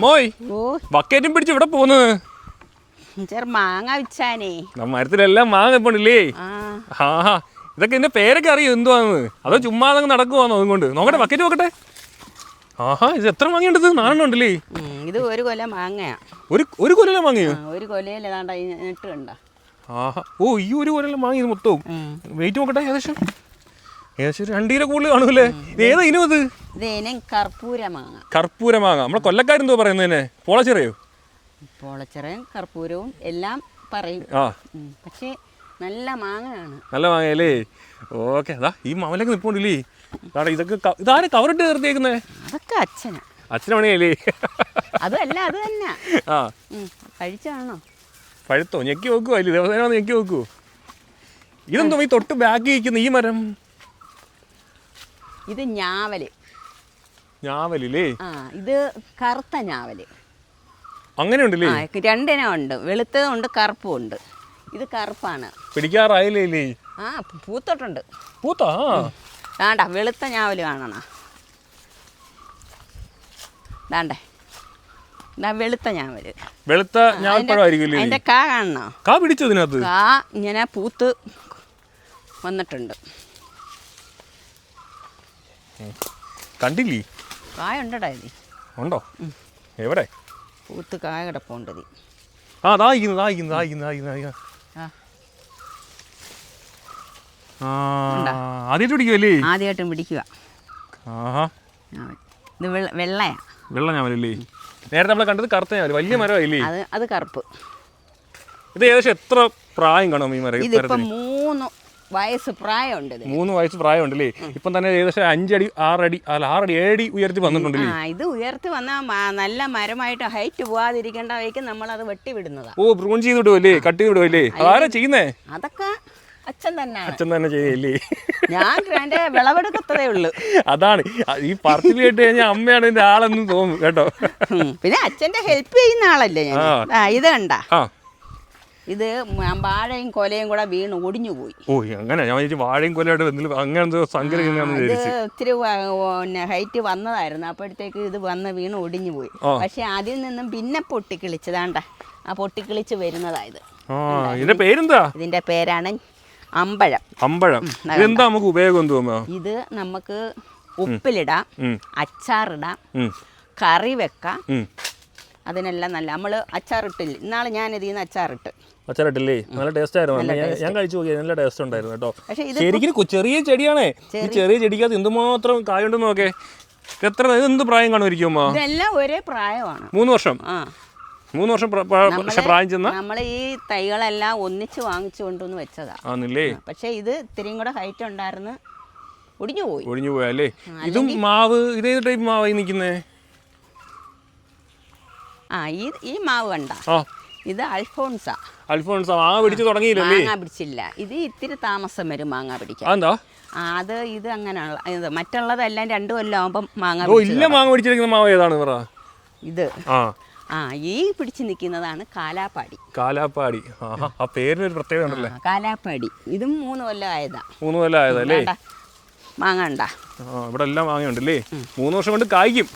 മോയ് ബക്കറ്റും പിടിച്ച് ഇവിടെ പോകുന്നത് മാങ്ങ വിച്ചാനേ മരത്തിലെല്ലാം മാങ്ങ ഇപ്പോണ്ടില്ലേ ആ ഇതൊക്കെ എന്റെ പേരൊക്കെ അറിയോ എന്തുവാന്ന് അതോ ചുമ്മാ അതങ്ങ് നടക്കുവാന്നോ അതുകൊണ്ട് നോക്കട്ടെ ബക്കറ്റ് നോക്കട്ടെ ആഹാ ഇത് എത്ര മാങ്ങയുണ്ടത് 4 ഉണ്ടല്ലേ ഇത് ഒരു കൊല മാങ്ങയാ ഒരു കൊല മാങ്ങയോ ഒരു കൊലയിൽ നെട്ട് കണ്ട ആഹാ ഓ ഈ ഒരു കൊല മാങ്ങ ഇത് മൊത്തവും വെയിറ്റ് നോക്കട്ടെ ഏകദേശം 2 കിലോ കൂടുതൽ കാണൂല്ലേ ഏതാ ഇനം അത് കർപ്പൂര മാങ്ങ കർപ്പൂര മാങ്ങ നമ്മളെ കൊല്ലക്കാരെന്തോ പറയുന്നതിനെ പോളച്ചിറയോ പോളച്ചിറയും കർപ്പൂരവും എല്ലാം പറയും പക്ഷേ നല്ല മാങ്ങയാണ് നല്ല മാങ്ങയല്ലേ ഓക്കെ അതാ ഈ മാമലൊക്കെ നിൽപ്പുണ്ടല്ലേ ഇതൊക്കെ ഇതാരെ കവറിട്ട് നിർത്തിയേക്കുന്നേ അതൊക്കെ അച്ഛന പണിയല്ലേ അതല്ല അത് തന്നെ ആ കഴിച്ചാണോ പഴുത്തോ ഞെക്കി നോക്കുവോ അല്ലേ ദിവസം ഞെക്കി നോക്കുവോ ഇതെന്തോ ഈ തൊട്ട് ബാക്കി വയ്ക്കുന്ന ഈ മരം ഇത് ഞാവലില്ലേ ഇത് കറുത്ത ഞാവല് അങ്ങനെ ഉണ്ടല്ലേ 2 ഇനം ഉണ്ട് വെളുത്തതും ഉണ്ട് കറുപ്പും ഉണ്ട് ഇത് കറുപ്പാണ് പിടിക്കാറായില്ലേ പൂത്തോട്ടുണ്ട് പൂത്താ വേണ്ട വെളുത്ത ഞാവല് കാണണ വേണ്ടേ വെളുത്ത ഞാവല് വെളുത്ത ഞാവൽപ്പഴമായിരിക്കും അതിന്റെ കാ കാണണോ കാ പിടിച്ചതിനകത്ത് കാ ഇങ്ങനെ പൂത്ത് വന്നിട്ടുണ്ട് കണ്ടില്ലേ കായ ഉണ്ടടാ ഇത് ഉണ്ടോ എവിടെ പൂത്ത് കായ കിടപ്പുണ്ടത് ആദ്യമായിട്ടും പിടിക്കുക ഇത് വെള്ളയാ വെള്ള ഞാവലല്ലേ നേരത്തെ നമ്മളെ കണ്ടത് കറുത്ത ഞാവല് വലിയ മരമായില്ലേ അത് കറുപ്പ് ഇത് ഏകദേശം എത്ര പ്രായം കാണും ഈ മരം ഇതിപ്പോ 3 വയസ്സ് പ്രായമുണ്ട് 3 വയസ്സ് പ്രായമുണ്ടല്ലേ ഇപ്പം തന്നെ ഏകദേശം 5 അടി 6 അടി അല്ല 6 അടി 7 അടി ഉയർത്തി വന്നിട്ടുണ്ടല്ലേ ഇത് ഉയർത്തി വന്നാൽ നല്ല മരമായിട്ട് ഹൈറ്റ് പോവാതിരിക്കേണ്ട വഴിക്ക് നമ്മളത് വെട്ടി വിടുന്നതാ പ്രൂൺ ചെയ്ത് വിടുവല്ലേ കട്ട് ചെയ്ത് വിടുവല്ലേ ആരാ ചെയ്യുന്നേ അതൊക്കെ അച്ഛൻ തന്നെ ചെയ്യല്ലേ ഞാൻ എന്റെ വിളവെടുക്കത്തതേ ഉള്ളു അതാണ് ഈ പറച്ചിൽ കേട്ട് കഴിഞ്ഞാൽ അമ്മയാണ് ഇതിന്റെ ആളെന്ന് തോന്നും കേട്ടോ പിന്നെ അച്ഛന്റെ ഹെൽപ്പ് ചെയ്യുന്ന ആളല്ലേ ഞാൻ ഇത് കണ്ട ഇത് വാഴയും കൊലയും കൂടെ വീണ് ഒടിഞ്ഞു പോയി അങ്ങനെ ഞാൻ വാഴയും കൊലയായിട്ട് അങ്ങനെ ഇത്തിരി ഹൈറ്റ് വന്നതായിരുന്നു അപ്പോഴത്തേക്ക് ഇത് വന്ന് വീണ് ഒടിഞ്ഞു പോയി പക്ഷെ അതിൽ നിന്നും പിന്നെ പൊട്ടിക്കിളിച്ചതാണ്ട ആ പൊട്ടിക്കിളിച്ച് വരുന്നതായത് ഇതിന്റെ പേരെന്താ ഇതിന്റെ പേരാണ് അമ്പഴം ഇതെന്താ നമുക്ക് ഉപയോഗം തോന്നുക ഇത് നമുക്ക് ഉപ്പിലിടാം അച്ചാറിടാം കറി വെക്കാം അതിനെല്ലാം നല്ല നമ്മള് അച്ചാറിട്ടില്ല ഇന്നാള് ഞാൻ ഇതിൽ നിന്ന് അച്ചാറിട്ടില്ലേ നല്ല ടേസ്റ്റ് ആയിരുന്നു ഞാൻ കഴിച്ചു നോക്കിയത് നല്ല ടേസ്റ്റ് ഉണ്ടായിരുന്നു കേട്ടോ ശരിക്കും ചെറിയ ചെടിയാണേ ഈ ചെറിയ ചെടിക്കകത്ത് എന്തുമാത്രം കായുണ്ടെന്ന് നോക്കേ എത്ര എന്ത് പ്രായം കാണുമായിരിക്കും ഇതെല്ലാം ഒരേ പ്രായമാണ് 3 വർഷം 3 വർഷം പ്രായം ചെന്ന നമ്മള് ഈ തൈകളെല്ലാം ഒന്നിച്ച് വാങ്ങിച്ചു കൊണ്ടുവന്ന് വെച്ചതാ പക്ഷെ ഇത് ഇത്തിരിയും കൂടെ ഹൈറ്റ് ഉണ്ടായിരുന്നു ഒടിഞ്ഞു പോയല്ലേ ഇതും മാവ് ഇതേ ടൈപ്പ് മാവായി നിൽക്കുന്നേ ഈ മാവ് കണ്ട ഇത് അൽഫോൺസ മാങ്ങ പിടിച്ച് തുടങ്ങിയില്ലല്ലേ മാങ്ങ പിടിച്ചില്ല ഇത് ഇത്തിരി താമസം വരും മാങ്ങ പിടിക്കാൻ അത് ഇത് അങ്ങനെയുള്ള ഇത് മറ്റുള്ളതെല്ലാം 2 കൊല്ലം ആവുമ്പം മാങ്ങ പിടിച്ചിരിക്കുന്ന മാവ് ഏതാണ് ഇത് ഈ പിടിച്ചു നിൽക്കുന്നതാണ് കാലാപ്പാടി ആ പേരിനൊരു പ്രത്യേകത ഉണ്ടല്ലേ കാലാപ്പാടി ഇതും 3 കൊല്ലം ആയതാ 3 കൊല്ലം ആയതല്ലേ മാങ്ങ ഉണ്ടാ ഇവിടെ എല്ലാം മാങ്ങയുണ്ടല്ലേ 3 വർഷം കൊണ്ട് കായ്ക്കും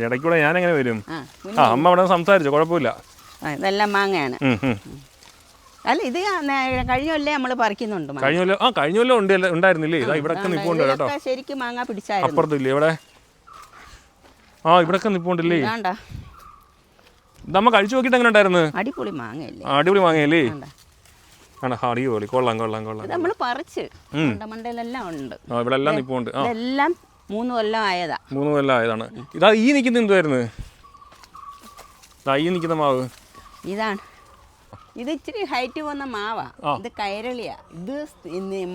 ഇടയ്ക്കൂടെ ഞാൻ എങ്ങനെ വരും അമ്മ അവിടെ സംസാരിച്ചു കുഴപ്പമില്ല ഇതെല്ലാം മാങ്ങയാണ് അല്ല ഇത് കഴിഞ്ഞ കൊല്ലം നമ്മൾ പറിക്കുന്നുണ്ട് കഴിഞ്ഞ കൊല്ലം ഉണ്ടായിരുന്നില്ലേ ഇവിടൊക്കെ നിൽപ്പുണ്ട് കേട്ടോ ശരിക്കും മാങ്ങ പിടിച്ചായിരുന്നു അപ്പുറത്തില്ലേ ഇവിടെ ഇവിടൊക്കെ നിൽപ്പുണ്ടല്ലേ നമ്മ കഴിച്ചു നോക്കിട്ട് എങ്ങനെ ഉണ്ടായിരുന്നു അടിപൊളി മാങ്ങയല്ലേ അടിപൊളി കൊള്ളാം നമ്മൾ പറിച്ച് മണ്ടയിലെല്ലാം ഉണ്ട് ഇവിടെ എല്ലാം നിൽപ്പുണ്ട് എല്ലാം 3 കൊല്ലം ആയതാ 3 കൊല്ലം ആയതാണ് ഇതാ ഈ നിൽക്കുന്ന എന്തുവായിരുന്നു ഈ നിൽക്കുന്ന മാവ് ഇതാണ് ഇത് ഇച്ചിരി ഹൈറ്റ് വന്ന മാവാ ഇത് കൈരളിയാ ഇത്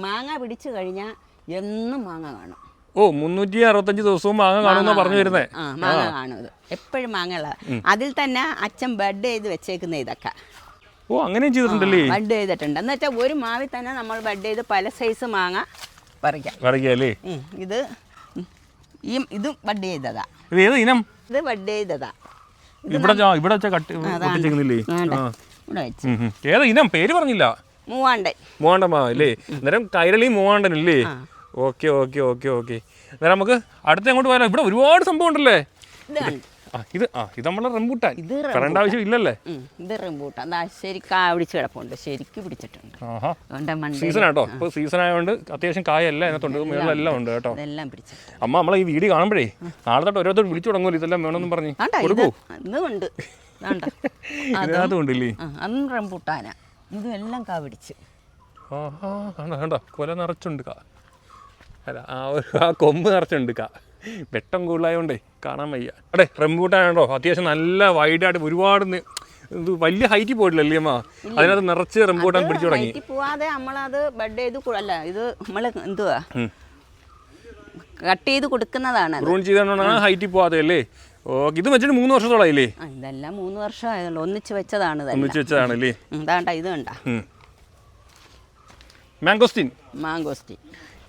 മാങ്ങ പിടിച്ചു കഴിഞ്ഞാൽ എന്നും മാങ്ങ കാണും 365 ദിവസവും മാങ്ങ കാണുമെന്നാ പറഞ്ഞു വരുന്നേ മാങ്ങ കാണും ഇത് എപ്പോഴും മാങ്ങയുള്ള അതിൽ തന്നെ അച്ഛൻ ബഡ് ചെയ്ത് വെച്ചേക്കുന്ന ഇതൊക്കെ അങ്ങനെയും ചെയ്തിട്ടുണ്ടല്ലേ ബഡ് ചെയ്തിട്ടുണ്ട് എന്ന് വെച്ചാൽ ഒരു മാവിൽ തന്നെ നമ്മൾ ബഡ് ചെയ്ത് പല സൈസ് മാങ്ങ പറിക്കാം ഇത് ബഡ് ചെയ്തതാ ഇത് ബഡ് ചെയ്തതാ ഏതാ ഇനം പേര് പറഞ്ഞില്ല മൂവാണ്ടൻ മാവല്ലേ അന്നേരം കൈരളി മൂവാണ്ടനല്ലേ ഓക്കെ അന്നേരം നമുക്ക് അടുത്ത് അങ്ങോട്ട് പോയാലോ ഇവിടെ ഒരുപാട് സംഭവം ഉണ്ടല്ലേ ഇത് നമ്മളെ റംബൂട്ടാൻ പറയേണ്ട ആവശ്യം ഇല്ലല്ലേ. ഇത് റംബൂട്ടാൻ ശരി കാ പിടിച്ച് കിടപ്പുണ്ട്, ശരിക്കും പിടിച്ചിട്ടുണ്ട്. സീസൺ ആട്ടോ, ഇപ്പൊ സീസൺ ആയതുകൊണ്ട് അത്യാവശ്യം കായല്ല അതിനകത്തുണ്ട്, മുകളിലെല്ലാം ഉണ്ട് കേട്ടോ. ഇതെല്ലാം പിടിച്ചിട്ടുണ്ട്. അമ്മ നമ്മളെ ഈ വീഡിയോ കാണുമ്പോഴേ നാളെ തൊട്ട് ഓരോരുത്തർ വിളിച്ചു തുടങ്ങുമല്ലോ ഇതെല്ലാം വേണമെന്നും പറഞ്ഞ് കൊടുക്കൂ. ഇതുണ്ട് അതുകൊണ്ടില്ലേ, അതും റംബൂട്ടാനാ. ഇതും എല്ലാം കാ പിടിച്ച്. കണ്ടോ കൊല നിറച്ചുണ്ട് കാ, അല്ല ആ കൊമ്പ് നിറച്ചുണ്ട് കാ. വെട്ടം കൂടുതലായോണ്ടേ കാണാൻ വയ്യ. അതെ റംബൂട്ടാനാണോ അത്യാവശ്യം നല്ല വൈഡായിട്ട് ഒരുപാട് ഇത് വലിയ ഹൈറ്റിൽ പോയിട്ടില്ലല്ലേ അമ്മ, അതിനകത്ത് നിറച്ച് റംബൂട്ടാൻ പിടിച്ചു തുടങ്ങി. പോവാതെ നമ്മളത് ബഡ് ചെയ്ത് അല്ല ഇത് നമ്മൾ എന്തുവാ കട്ട് ചെയ്ത് കൊടുക്കുന്നതാണ്. പ്രൂൺ ചെയ്താണ് ഹൈറ്റിൽ പോവാതെ അല്ലേ. ഓക്കെ, ഇത് വെച്ചിട്ട് 3 വർഷത്തോളായില്ലേ? ഇതെല്ലാം 3 വർഷമായതുള്ളൂ, ഒന്നിച്ച് വെച്ചതാണ്. ഒന്നിച്ച് വെച്ചതാണല്ലേ. ഇതാണ്ട ഇത് കണ്ട മാംഗോസ്റ്റീൻ.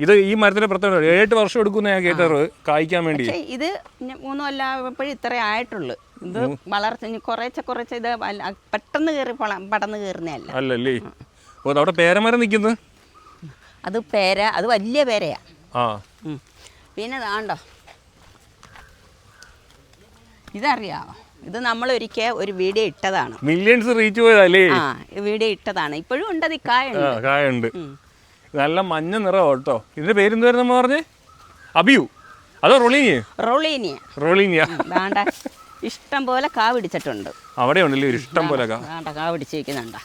ഇത് ഈ മരത്തിന്റെ പ്രത്യേകത 7 വർഷം എടുക്കുന്ന ഞാൻ കേട്ടത് കായ്ക്കാൻ വേണ്ടി. ഇത് 3 കൊല്ലപ്പോഴും ഇത്രേ ആയിട്ടുള്ളൂ. ഇത് വളർച്ച കുറച്ച് ഇത് പെട്ടെന്ന് കയറി പടന്ന് കയറുന്നതല്ല. അല്ലല്ലേ. ഓ അവിടെ പേരമരം നിൽക്കുന്നത്, അത് വലിയ പേരയാ. പിന്നെ ഇതാണ്ടോ ഇതറിയാമോ, ഇത് നമ്മൾ ഒരിക്കൽ ഒരു വീഡിയോ ഇട്ടതാണ്. മില്യൺസ് റീച്ച് പോയതല്ലേ. വീഡിയോ ഇട്ടതാണ്, ഇപ്പോഴും ഉണ്ട്. അത് കായുണ്ട്, നല്ല മഞ്ഞ നിറം കേട്ടോ. ഇതിന്റെ പേരെന്തുവായിരുന്നു നമ്മൾ പറഞ്ഞേ? അബിയു അതോ റോളീനിയ. ഇഷ്ടം പോലെ കാ പിടിച്ചിട്ടുണ്ട്. അവിടെ ഉണ്ടല്ലേ ഇഷ്ടം പോലെ കാ പിടിച്ചിരിക്കുന്നുണ്ട.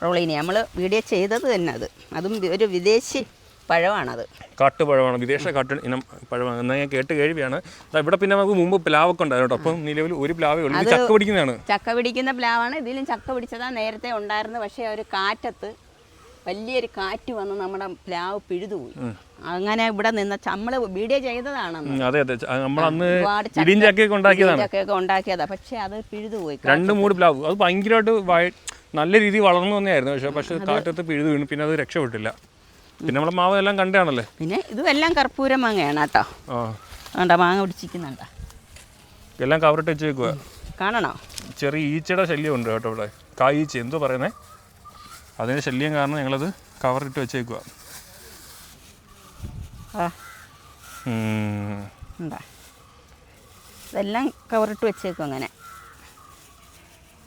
റോളീനിയ നമ്മൾ വീഡിയോ ചെയ്തത് തന്നെ. അതും ഒരു വിദേശി പഴമാണത്, കാട്ടുപഴമാണ്, വിദേശ കാട്ട് ഇനം പഴമാണ്. എന്നാൽ ഞാൻ കേട്ട് കേൾവിയാണ്. ഇവിടെ പിന്നെ നമുക്ക് മുമ്പ് പ്ലാവൊക്കെ ഉണ്ടായിരുന്നു കേട്ടോ. അപ്പം നിലവിൽ ഒരു പ്ലാവേ ഉള്ളൂ. ചക്ക പിടിക്കുന്നതാണ്. ചക്ക പിടിക്കുന്ന പ്ലാവാണ്. ഇതിലും ചക്ക പിടിച്ചതാണ് നേരത്തെ ഉണ്ടായിരുന്നത്. പക്ഷേ ഒരു കാറ്റത്ത് വലിയൊരു കാറ്റ് വന്ന് നമ്മുടെ പ്ലാവ് പിഴുതുപോയി. അങ്ങനെ ഇവിടെ നിന്ന് നമ്മൾ വീഡിയോ ചെയ്തതാണ്. അതെ നമ്മളന്ന് ചക്കയൊക്കെ ഉണ്ടാക്കിയതാ. പക്ഷെ അത് പിഴുതുപോയി. 2-3 പ്ലാവ് അത് ഭയങ്കരമായിട്ട് നല്ല രീതിയിൽ വളർന്നു തന്നെയായിരുന്നു. പക്ഷെ കാറ്റത്ത് പിഴുതു വീണു, പിന്നെ അത് രക്ഷപ്പെട്ടില്ല. പിന്നെ നമ്മളെ മാവ് എല്ലാം കണ്ടാണല്ലേ. പിന്നെ ഇതുമെല്ലാം കർപ്പൂര മാങ്ങയാണ് കേട്ടോ. മാങ്ങ പിടിച്ചിരിക്കുന്നുണ്ട. എല്ലാം കവറിട്ട് വെച്ച് വെക്കുക. കാണണോ? ചെറിയ ഈച്ചയുടെ ശല്യം ഉണ്ട് കേട്ടോ ഇവിടെ. കായീച്ച എന്തോ പറയുന്നേ, അതിൻ്റെ ശല്യം കാരണം ഞങ്ങളത് കവറിട്ട് വെച്ചേക്കുക. ഇതെല്ലാം കവറിട്ട് വെച്ചേക്കും അങ്ങനെ.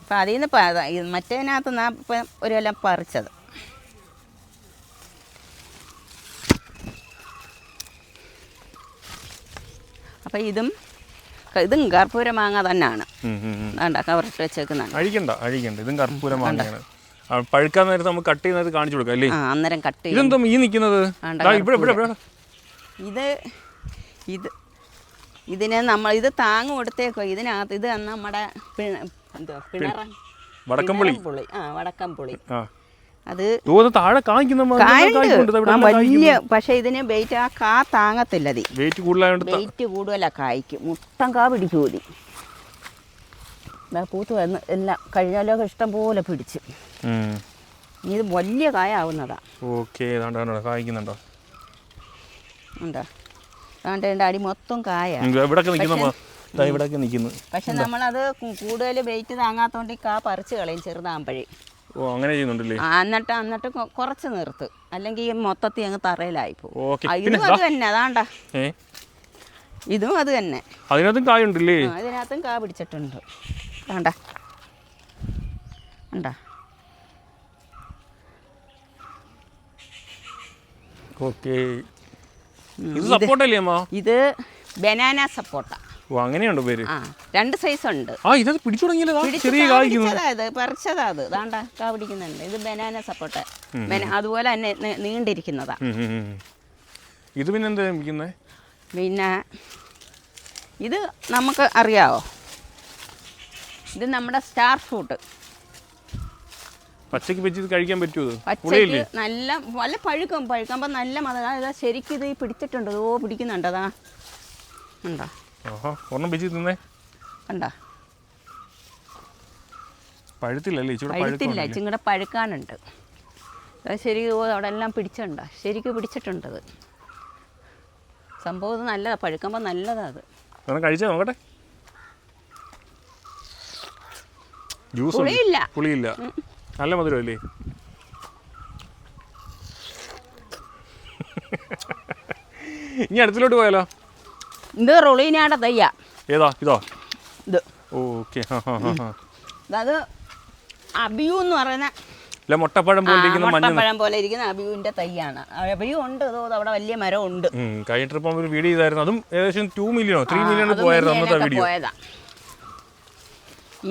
അപ്പം അതിൽ നിന്ന് മറ്റേതിനകത്ത് ഇപ്പം ഒരു കൊല്ലം പറിച്ചത്. അപ്പം ഇതും കർപ്പൂര മാങ്ങ തന്നെയാണ്. കവറിട്ട് വെച്ചേക്കുന്നതാണ്. അഴിക്കണ്ട ഇതും കർപ്പൂര മാങ്ങയാണ്. പഴുക്കാൻ നേരത്ത് നമുക്ക് കട്ട് ചെയ്യുന്നത് കാണിച്ചു കൊടുക്കാം അല്ലേ? അന്നേരം കട്ട് ചെയ്യും. ഇതെന്തോ ഈ നിൽക്കുന്നത് ഇതിനെ നമ്മൾ ഇത് താങ്ങ് കൊടുത്തേക്കോ. ഇതിനകത്ത് ഇത് നമ്മുടെ വടക്കംപുളി. അത് വലിയ, പക്ഷെ ഇതിന് വെയിറ്റ് ആ കാ താങ്ങത്തില്ല. വെയിറ്റ് കൂടുതലാ കായ്ക്ക്. മുട്ടം കാ പിടിച്ചു കൂടി പൂത്ത് വന്ന് എല്ലാം കഴിഞ്ഞാലൊക്കെ ഇഷ്ടം പോലെ പിടിച്ച്. ഇത് വലിയ കായാവുന്നതാ. കായ്ക്കുന്നുണ്ടോ? ഉണ്ടോ? അടി മൊത്തം കായ. പക്ഷെ നമ്മളത് കൂടുതൽ വെയിറ്റ് താങ്ങാത്തോണ്ട് ഈ കാ പറിച്ച് കളയും ചെറുതാകുമ്പോഴേ. എന്നിട്ട് കുറച്ച് നിർത്ത്, അല്ലെങ്കിൽ മൊത്തത്തിൽ അങ്ങ് തറയിലായി പോകും. ഇതും അത് തന്നെ. അതാണ്ട ഇതും അത് തന്നെ. അതിനകത്തും കായുണ്ടല്ലേ? അതിനകത്തും കാ പിടിച്ചിട്ടുണ്ട്. വേണ്ട ഉണ്ടാ. ഇത് ബനാന സപ്പോട്ട. അങ്ങനെയുണ്ട് പേര്. 2 സൈസ് ഉണ്ട്. പറിച്ചതാ അത്. ദാണ്ട കാ പിടിക്കുന്നുണ്ട്. ഇത് ബനാന സപ്പോട്ട. അതുപോലെ തന്നെ നീണ്ടിരിക്കുന്നതാ. ഇത് പിന്നെ ഇത് നമുക്ക് അറിയാവോ, ഇത് നമ്മുടെ സ്റ്റാർ ഫ്രൂട്ട്. പച്ചക്ക് വെച്ച് കഴിക്കാൻ പറ്റുമോ? പച്ചക്ക് നല്ല പഴുക്കുമ്പോൾ നല്ല മധുരം. ഇതാ ശരിക്കും ഇത് പിടിച്ചിട്ടുണ്ട്. പിടിക്കുന്നുണ്ട്. അതാ ഉണ്ടോ? പഴുത്തില്ല, ചിങ്ങടെ പഴുക്കാനുണ്ട്. അത് ശരി. അവിടെ എല്ലാം പിടിച്ചിട്ടുണ്ടോ? ശരിക്കും പിടിച്ചിട്ടുണ്ടത്. സംഭവം നല്ലതാ, പഴുക്കുമ്പോൾ നല്ലതാ. അത് കഴിച്ചാ നോക്കട്ടെ. പുളിയില്ല, നല്ല മധുരമല്ലേ? ഇനി അടുത്തിലോട്ട് പോയാലോ? ഇത് റൊളീനയുടെ തയ്യാ. ഏതാ ഇതോ? ഇത് ഓക്കെ. അത് അബിയു എന്ന് പറയുന്ന മുട്ടപ്പഴം പോലെ ഇരിക്കുന്ന മുട്ടപ്പഴം പോലെ ഇരിക്കുന്ന അബിയുവിന്റെ തൈയാണ്. അബിയു ഉണ്ട്, അവിടെ വലിയ മരം ഉണ്ട്. കഴിഞ്ഞ ട്രിപ്പ് ഒരു വീഡിയോ ചെയ്തായിരുന്നു, അതും ഏകദേശം 2 മില്യണോ 3 മില്യണോ പോയായിരുന്നു അന്നത്തെ വീഡിയോ.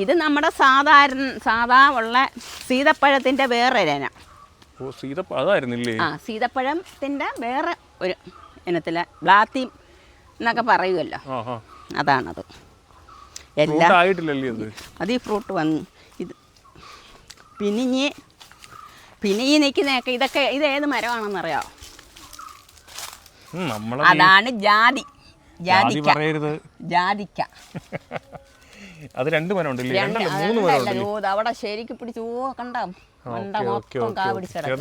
ഇത് നമ്മുടെ സാധാ ഉള്ള സീതപ്പഴത്തിന്റെ വേറെ ഇനം. ഓ, അതായിരുന്നില്ലേ? സീതപ്പഴത്തിന്റെ വേറെ ഒരു ഇനത്തിലെ ബ്ലാത്തി എന്നൊക്കെ പറയുമല്ലോ, അതാണത്. എല്ലാം അത് ഈ ഫ്രൂട്ട് വന്നു. ഇത് പിന്നെ ഈ നിൽക്കുന്നതൊക്കെ ഇത് ഏത് മരമാണെന്നറിയാമോ? അതാണ് ജാതിക്ക. അത് 2 മരം ഉണ്ടല്ലേ? 3 മരം ഉണ്ട്. അവിടെ ശരിക്കും പിടിച്ചു കണ്ടോ? മൊത്തം കാ പിടിച്ചിട്ടുണ്ട്.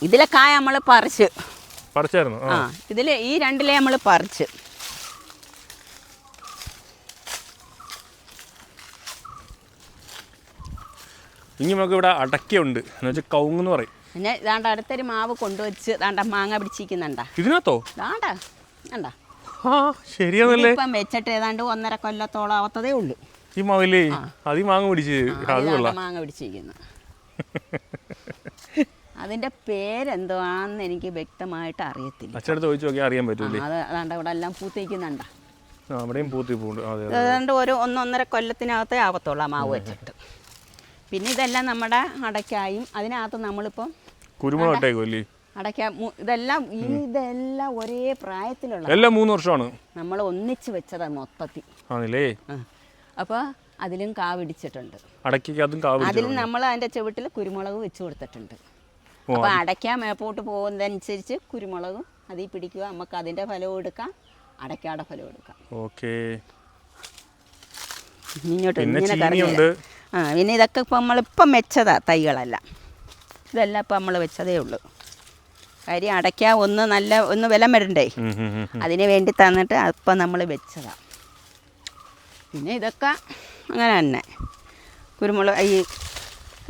ഇതിലെ കായ നമ്മള് പറിച്ചായിരുന്നു. ഇതില് ഈ 2 നമ്മള് പറിച്ച്. ഇനി നമുക്ക് ഇവിടെ അടക്കയുണ്ട്, എന്ന് വെച്ചാൽ കവുങ്ങെന്ന് പറയും. പിന്നെ ഇതാണ്ട് അടുത്തൊരു മാവ് കൊണ്ടുവച്ച് ദാണ്ട മാങ്ങ പിടിച്ചിരിക്കുന്നുണ്ടാ. ഇതിനകത്തോ? ദാണ്ടാ കണ്ടാ? ശരിയാണല്ലേ. ഇപ്പം വെച്ചിട്ട് ഏതാണ്ട് 1.5 കൊല്ലത്തോളം ആവത്തതേ ഉള്ളൂ. ഈ മാവില്ലേ അത് മാങ്ങ പിടിച്ച് മാങ്ങ പിടിച്ചിരിക്കുന്നു. അതിന്റെ പേരെന്തുവാന്ന് എനിക്ക് വ്യക്തമായിട്ട് അറിയത്തില്ല. അച്ഛനടുത്ത് ചോദിച്ചു നോക്കിയാൽ അറിയാൻ പറ്റൂലേ? അതാണ്ട് ഇവിടെ എല്ലാം പൂത്തിരിക്കുന്നുണ്ടാ. അവിടെയും പൂത്തി പോകുന്നുണ്ട്. ഏതാണ്ട് ഒരു 1.5 കൊല്ലത്തിനകത്തേ ആവത്തുള്ളൂ ആ മാവ് വെച്ചിട്ട്. പിന്നെ ഇതെല്ലാം നമ്മുടെ അടയ്ക്കായും അതിനകത്ത് നമ്മളിപ്പം കുരുമുളക് അടയ്ക്ക ഇതെല്ലാം ഒരേ പ്രായത്തിലുള്ള എല്ലാം 3 വർഷമാണ് നമ്മൾ ഒന്നിച്ച് വെച്ചതാണ് മൊത്തത്തിൽ. അപ്പോൾ അതിലും കാ പിടിച്ചിട്ടുണ്ട്. അതിൽ നമ്മൾ അതിൻ്റെ ചുവട്ടിൽ കുരുമുളക് വെച്ച് കൊടുത്തിട്ടുണ്ട്. അപ്പോൾ അടയ്ക്ക മേപ്പോട്ട് പോകുന്നതനുസരിച്ച് കുരുമുളകും അതിൽ പിടിക്കുക, നമുക്ക് അതിൻ്റെ ഫലവും എടുക്കാം, അടയ്ക്കാടെ ഫലവും എടുക്കാം. ഇങ്ങോട്ട് ഇങ്ങനെ കറിയുണ്ട്. പിന്നെ ഇതൊക്കെ ഇപ്പം നമ്മളിപ്പം വെച്ചതാ തൈകളല്ല, ഇതെല്ലാം ഇപ്പം നമ്മൾ വെച്ചതേ ഉള്ളൂ. കാര്യം അടയ്ക്ക ഒന്ന് വില വരണ്ടേ, അതിന് വേണ്ടി തന്നിട്ട് അപ്പം നമ്മൾ വെച്ചതാ. പിന്നെ ഇതൊക്കെ അങ്ങനെ തന്നെ കുരുമുളക് ഈ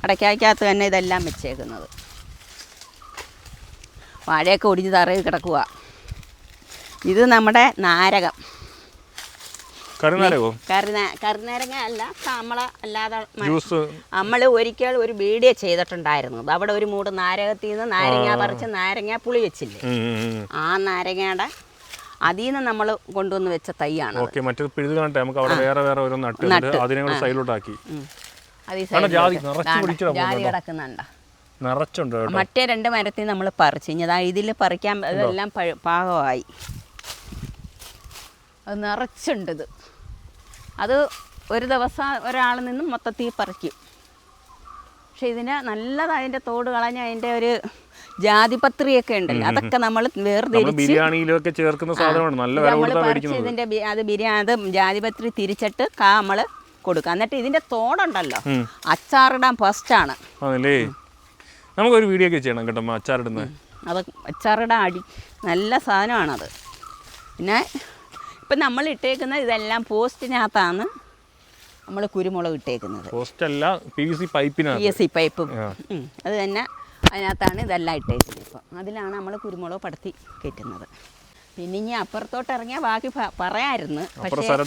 അടയ്ക്കകത്ത് തന്നെ ഇതെല്ലാം വെച്ചേക്കുന്നത്. വാഴയൊക്കെ ഒടിഞ്ഞ് തറയിൽ കിടക്കുക. ഇത് നമ്മുടെ നാരകം. കരുനാരങ്ങ അല്ല, അല്ലാതെ നമ്മൾ ഒരിക്കൽ ഒരു വീഡിയോ ചെയ്തിട്ടുണ്ടായിരുന്നു. അവിടെ ഒരു മൂട് നാരകത്തിൽ നിന്ന് നാരങ്ങ പറിച്ച് നാരങ്ങ പുളി വെച്ചില്ലേ, ആ നാരങ്ങയുടെ അതിൽ നിന്ന് നമ്മൾ കൊണ്ടുവന്ന് വെച്ച തൈയാണ്. ജാതി കിടക്കുന്നുണ്ട്. മറ്റേ 2 മരത്തിൽ നമ്മൾ പറിച്ച് ഇതിൽ പറിക്കാൻ ഇതെല്ലാം പാകമായി. അത് നിറച്ചുണ്ട്. അത് ഒരു ദിവസം ഒരാളിൽ നിന്നും മൊത്തത്തിൽ പറിക്കും. പക്ഷെ ഇതിന് നല്ലത് അതിൻ്റെ തോട് കളഞ്ഞ് അതിൻ്റെ ഒരു ജാതിപത്രിയൊക്കെ ഉണ്ടല്ലോ, അതൊക്കെ നമ്മൾ വേർതിരിച്ച് അത് ജാതിപത്രി തിരിച്ചിട്ട് നമ്മൾ കൊടുക്കുക. എന്നിട്ട് ഇതിൻ്റെ തോടുണ്ടല്ലോ അച്ചാറിടാൻ ഫസ്റ്റാണ്. നമുക്കൊരു വീഡിയോ ഒക്കെ ചെയ്യണം കേട്ടോ അച്ചാറിടുന്നത്. അത് അച്ചാറിടാൻ നല്ല സാധനമാണത്. പിന്നെ ഇപ്പം നമ്മൾ ഇട്ടേക്കുന്നത് ഇതെല്ലാം പോസ്റ്റിനകത്താണ് നമ്മൾ കുരുമുളക് ഇട്ടേക്കുന്നത്. PVC പൈപ്പും അത് തന്നെ അതിനകത്താണ് ഇതെല്ലാം ഇട്ടേക്കുന്നത്. ഇപ്പം അതിലാണ് നമ്മൾ കുരുമുളക് പടത്തി കയറ്റുന്നത്. പിന്നെ ഇനി അപ്പുറത്തോട്ട് ഇറങ്ങിയാൽ ബാക്കി പറയാമായിരുന്നു. പക്ഷേ അത്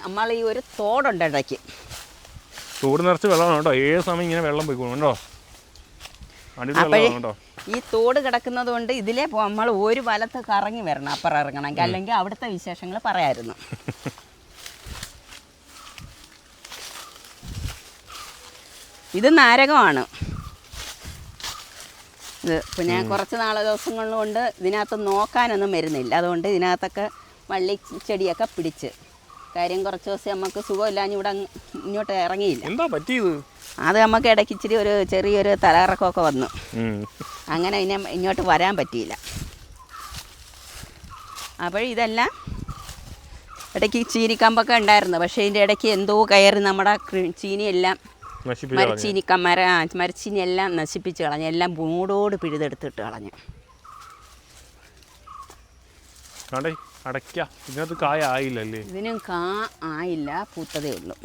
നമ്മൾ ഈ ഒരു തോടുണ്ട് ഇടയ്ക്ക്, തോട് നിറച്ച് വെള്ളമാണ് കേട്ടോ. ഏത് സമയം ഇങ്ങനെ വെള്ളം പോയിക്കോണ്ടോ. അപ്പോഴേ ഈ തോട് കിടക്കുന്നത് കൊണ്ട് ഇതിലേ നമ്മൾ ഒരു വലത്ത് കറങ്ങി വരണം അപ്പുറം ഇറങ്ങണമെങ്കിൽ, അല്ലെങ്കിൽ അവിടുത്തെ വിശേഷങ്ങൾ പറയാമായിരുന്നു. ഇത് നാരകമാണ്. ഇത് പിന്നെ കുറച്ച് ദിവസങ്ങൾ കൊണ്ട് ഇതിനകത്ത് നോക്കാനൊന്നും വരുന്നില്ല. അതുകൊണ്ട് ഇതിനകത്തൊക്കെ വള്ളി ചെടിയൊക്കെ പിടിച്ച് കാര്യം കുറച്ച് ദിവസം നമുക്ക് സുഖമില്ലാഞ്ഞ് ഇവിടെ ഇങ്ങോട്ട് ഇറങ്ങിയില്ല. എന്താ പറ്റിയത്? അത് നമുക്ക് ഇടയ്ക്ക് ഇച്ചിരി ഒരു ചെറിയൊരു തലകറക്കമൊക്കെ വന്നു. അങ്ങനെ ഇങ്ങോട്ട് വരാൻ പറ്റിയില്ല. അപ്പോൾ ഇതെല്ലാം ഇടയ്ക്ക് ചീനിക്കമ്പൊക്കെ ഉണ്ടായിരുന്നു. പക്ഷേ ഇതിൻ്റെ ഇടയ്ക്ക് എന്തോ കയറി നമ്മുടെ ചീനിയെല്ലാം മരച്ചീനി എല്ലാം നശിപ്പിച്ച് കളഞ്ഞു. എല്ലാം മൂടോട് പിഴുതെടുത്തിട്ട് കളഞ്ഞു. ഇതിനും കാ ആയില്ല, പൂത്തതേ ഉള്ളൂ.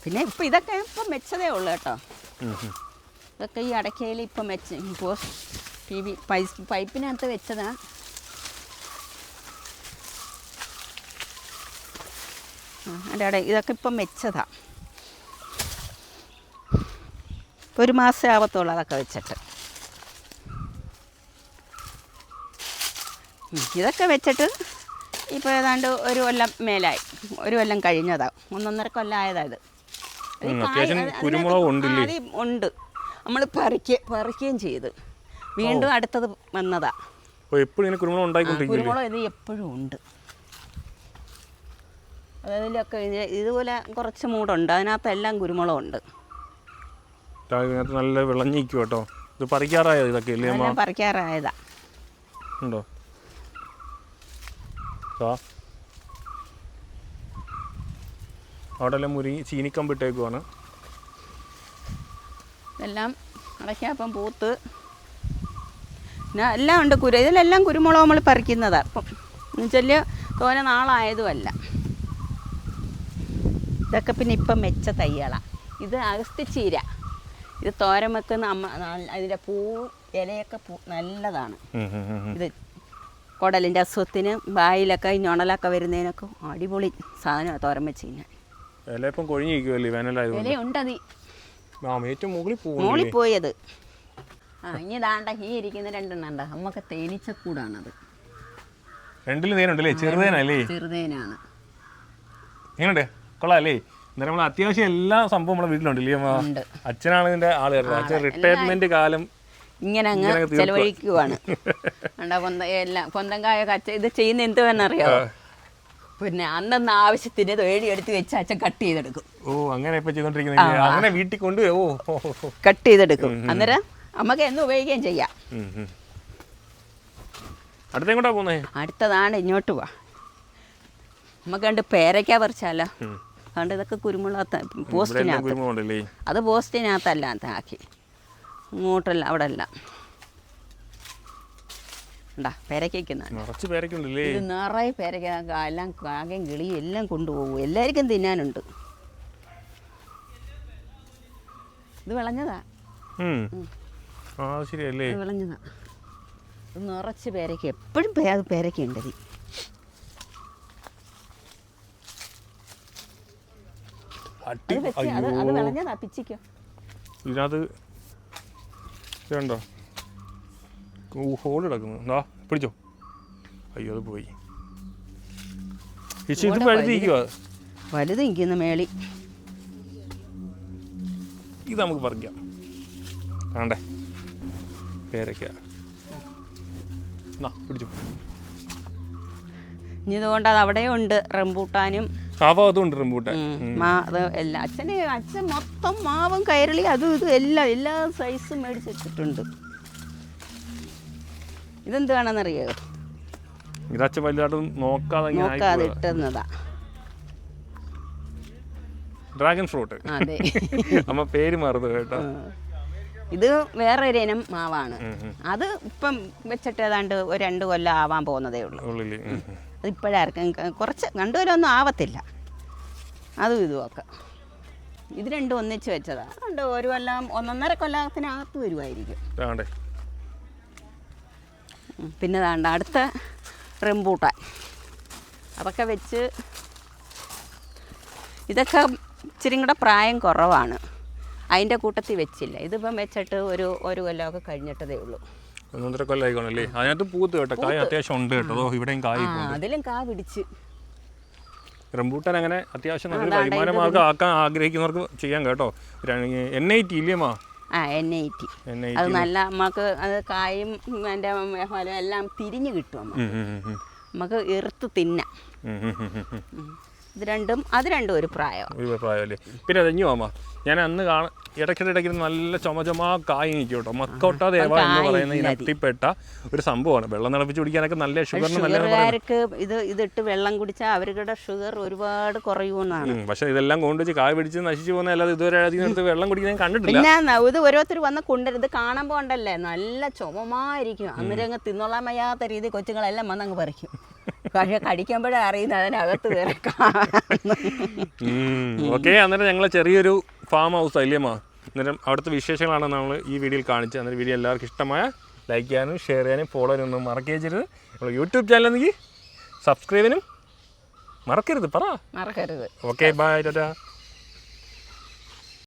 പിന്നെ ഇപ്പം ഇതൊക്കെ ഇപ്പം വെച്ചതേ ഉള്ളൂ കേട്ടോ. ഇതൊക്കെ ഈ അടയ്ക്കയിൽ ഇപ്പം പൈപ്പിനകത്ത് വെച്ചതാ. അതെ ഇതൊക്കെ ഇപ്പം വെച്ചതാ. ഒരു മാസം ആവത്തുള്ളൂ അതൊക്കെ വെച്ചിട്ട്. ഇതൊക്കെ വെച്ചിട്ട് ഇപ്പോൾ ഏതാണ്ട് ഒരു കൊല്ലം മേലായി, ഒരു കൊല്ലം കഴിഞ്ഞതാ, 1.5 കൊല്ലം ആയതാ ഇത്. ഉണ്ട്. നമ്മൾ പറിക്കുകയും ചെയ്ത് വീണ്ടും അടുത്തത് വന്നതാ. കുരുമുളക് ഇത് എപ്പോഴും ഉണ്ട്. അതിലൊക്കെ ഇതുപോലെ കുറച്ച് മൂടുണ്ട്, അതിനകത്തെല്ലാം കുരുമുളകുണ്ട്. നല്ല വിളഞ്ഞിരിക്കും കേട്ടോ. ഇത് പറിക്കാറായത് ഇതൊക്കെ എല്ലാം പറിക്കാറായതാ. ഉണ്ടോ? അവിടെ എല്ലാം ചീനിക്കമ്പിട്ടേക്കുവാണ്. ഇതെല്ലാം അടയ്ക്കാപ്പം പൂത്ത് പിന്നെ എല്ലാം ഉണ്ട്. ഇതിലെല്ലാം കുരുമുളക് നമ്മൾ പറിക്കുന്നതാണ്. ഇപ്പം എന്നുവെച്ചാൽ തോനെ നാളായതുമല്ല. ഇതൊക്കെ പിന്നെ ഇപ്പം മെച്ച തൈകളാണ്. ഇത് അഗസ്ത്യച്ചീര. ഇത് തോരൻ വെക്കുന്ന അതിൻ്റെ പൂവും ഇലയൊക്കെ നല്ലതാണ്. ഇത് കുടലിൻ്റെ അസുഖത്തിന് വായിലൊക്കെ ഞൊണലൊക്കെ വരുന്നതിനൊക്കെ അടിപൊളി സാധനമാണ് തോരൻ വെച്ച് കഴിഞ്ഞാൽ. ഇലയുണ്ടത് മുകളിൽ പോയത്. ഇനി ദാണ്ട ഈ ഇരിക്കുന്ന 2 എണ്ണം നമുക്ക് തേനീച്ചക്കൂടാണത്. ചെറുതേനാണ്. കൊള്ളാല്ലേ? നമ്മൾ അത്യാവശ്യം എല്ലാ സംഭവം നമ്മുടെ വീട്ടിലുണ്ടല്ലേ? അച്ഛനാണ് ഇതിന്റെ ആള്. അച്ഛൻ റിട്ടയർമെന്റ് കാലം ഇങ്ങനെ അങ്ങ് ചെലവഴിക്കുവാണ്. എല്ലാം പൊന്തങ്കായ കച്ച ഇത് ചെയ്യുന്ന എന്തുവെന്നറിയാമോ? പിന്നെ അന്നന്ന് ആവശ്യത്തിന് എടുത്ത് വെച്ച് അച്ഛൻ കട്ട് ചെയ്തെടുക്കും. അങ്ങനെ വീട്ടിൽ കൊണ്ട് കട്ട് ചെയ്തെടുക്കും. അന്നേരം നമുക്ക് എന്നും ഉപയോഗിക്കുകയും ചെയ്യാം. അടുത്തെങ്ങോട്ടാ പോകുന്നേ? അടുത്തതാണ് ഇങ്ങോട്ട് പോവാ. നമുക്ക് കണ്ട് പേരയ്ക്ക പറിച്ചാലോ? അതുകൊണ്ട് ഇതൊക്കെ കുരുമുളക് പോസ്റ്റിനകത്ത്, അത് പോസ്റ്റിനകത്തല്ല ആക്കി ഇങ്ങോട്ടല്ല അവിടെ അല്ല. ഉണ്ടാ പേരയ്ക്കുന്നുണ്ട്. ഇത് നിറയെ പേരയ്ക്ക. എല്ലാം കാകയും കിളിയും എല്ലാം കൊണ്ടുപോകും. എല്ലാവർക്കും തിന്നാനുണ്ട്. ഇത് വിളഞ്ഞതാ. വിളഞ്ഞതാ. ഇത് നിറച്ച് പേരയ്ക്ക. എപ്പോഴും പേരയ്ക്ക ഉണ്ട്. അത് വിളഞ്ഞതാ. പിച്ചിക്കോ ഇതിനകത്ത് ഇതുണ്ടോ ഹോൾ കിടക്കുന്നു. പിടിച്ചോ. അയ്യോ അത് പോയി. വലുത് നിൽക്കുന്ന മേളി. ഇത് നമുക്ക് പറിക്കാം. കാണണ്ടേ പേരയ്ക്ക. പിടിച്ചോ. ഇനി ഇതുകൊണ്ട് അത് അവിടെ ഉണ്ട്. റംബൂട്ടാനും റംബൂട്ടാൻ എല്ലാം അച്ഛൻ മൊത്തം മാവും കയറളി അതും ഇതും എല്ലാ സൈസും മേടിച്ച് വെച്ചിട്ടുണ്ട്. ഇതെന്താണെന്നറിയോ? നോക്കാതെ ഇട്ടുന്നതാ. Dragon fruit. അതെ. അമ്മ പേര് മറന്നു കേട്ടോ. ഇത് വേറെ ഒരു ഇനം മാവാണ്. അത് ഇപ്പം വെച്ചിട്ട് ഏതാണ്ട് ഒരു 2 കൊല്ലം ആവാൻ പോകുന്നതേ ഉള്ളൂ. അത് ഇപ്പോഴാർക്കും കുറച്ച് 2 കൊല്ലം ഒന്നും ആവത്തില്ല. അതും ഇതുമൊക്കെ ഇത് രണ്ടും ഒന്നിച്ച് വെച്ചതാണ്. അതുകൊണ്ട് 1 കൊല്ലം 1.5 കൊല്ലത്തിനകത്ത് വരുമായിരിക്കും. പിന്നെ വേണ്ട അടുത്ത റംബൂട്ടാൻ. അതൊക്കെ വെച്ച് ഇതൊക്കെ ഇച്ചിരി കൂടെ പ്രായം കുറവാണ്. അതിൻ്റെ കൂട്ടത്തിൽ വെച്ചില്ല. ഇതിപ്പം വെച്ചിട്ട് ഒരു കൊല്ലമൊക്കെ കഴിഞ്ഞിട്ടതേ ഉള്ളൂ. 1.5 കൊല്ലമായിക്കോണല്ലേ? അതിനകത്ത് പൂത്ത് കേട്ടോ. കായ അത്യാവശ്യം ഉണ്ട് കേട്ടോ. ഇവിടെയും കായ, അതിലും കാ പിടിച്ച്. റംബൂട്ടാൻ അങ്ങനെ അത്യാവശ്യം നല്ല വരുമാന മാർഗ്ഗം ആക്കാൻ ആഗ്രഹിക്കുന്നവർക്ക് ചെയ്യാം കേട്ടോ. NIT ഇല്ലേമാ? NIT അത് നല്ല നമുക്ക് അത് കായും അതിൻ്റെ ഫലം എല്ലാം തിരിഞ്ഞ് കിട്ടും. നമുക്ക് എറുത്ത് തിന്നാം. അത് രണ്ടും ഒരു പ്രായമല്ലേ? പിന്നെ അത് ഇഞ്ഞു ഞാൻ അന്ന് ഇടയ്ക്കിടയ്ക്ക് നല്ല ചുമ കായ നിൽക്കും കേട്ടോ. മക്കോട്ട ദേവ എന്ന് പറയുന്ന ഇനത്തിൽപ്പെട്ട ഒരു സംഭവമാണ്. വെള്ളം തിളപ്പിച്ച് കുടിക്കാനൊക്കെ നല്ല ഷുഗർകാർക്ക് ഇതിട്ട് വെള്ളം കുടിച്ചാൽ അവരുടെ ഷുഗർ ഒരുപാട് കുറയുമെന്നാണ്. പക്ഷെ ഇതെല്ലാം കൊണ്ടുവച്ച് കായ പിടിച്ച് നശിച്ചു പോകുന്ന അല്ലാതെ ഇതുവരെ അതിനടുത്ത് വെള്ളം കുടിക്കാൻ കണ്ടിട്ടില്ല. പിന്നെ ഇത് ഓരോരുത്തർ വന്ന് കൊണ്ടുവരുന്നത് കാണുമ്പോൾ ഉണ്ടല്ലേ നല്ല ചുമമായിരിക്കും. അന്നേരം തിന്നോളാൻ വയ്യാത്ത രീതി കൊച്ചുങ്ങളെല്ലാം വന്നങ്ങ് പറിക്കും. പക്ഷെ കടിക്കുമ്പോഴേ അറിയുന്നത് അതിനകത്ത് വേറെ. ഓക്കെ, അന്നേരം ഞങ്ങൾ ചെറിയൊരു ഫാം ഹൗസ് അല്ലേമാ. അന്നേരം അവിടുത്തെ വിശേഷങ്ങളാണ് നമ്മൾ ഈ വീഡിയോയിൽ കാണിച്ചത്. അന്നേരം വീഡിയോ എല്ലാവർക്കും ഇഷ്ടമായ ലൈക്ക് ചെയ്യാനും ഷെയർ ചെയ്യാനും ഫോളോ ചെയ്യാനും ഒന്നും മറക്കരുത്. നമ്മൾ യൂട്യൂബ് ചാനലാണെങ്കിൽ സബ്സ്ക്രൈബിനും മറക്കരുത്. മറക്കരുത്. Okay, bye Tata.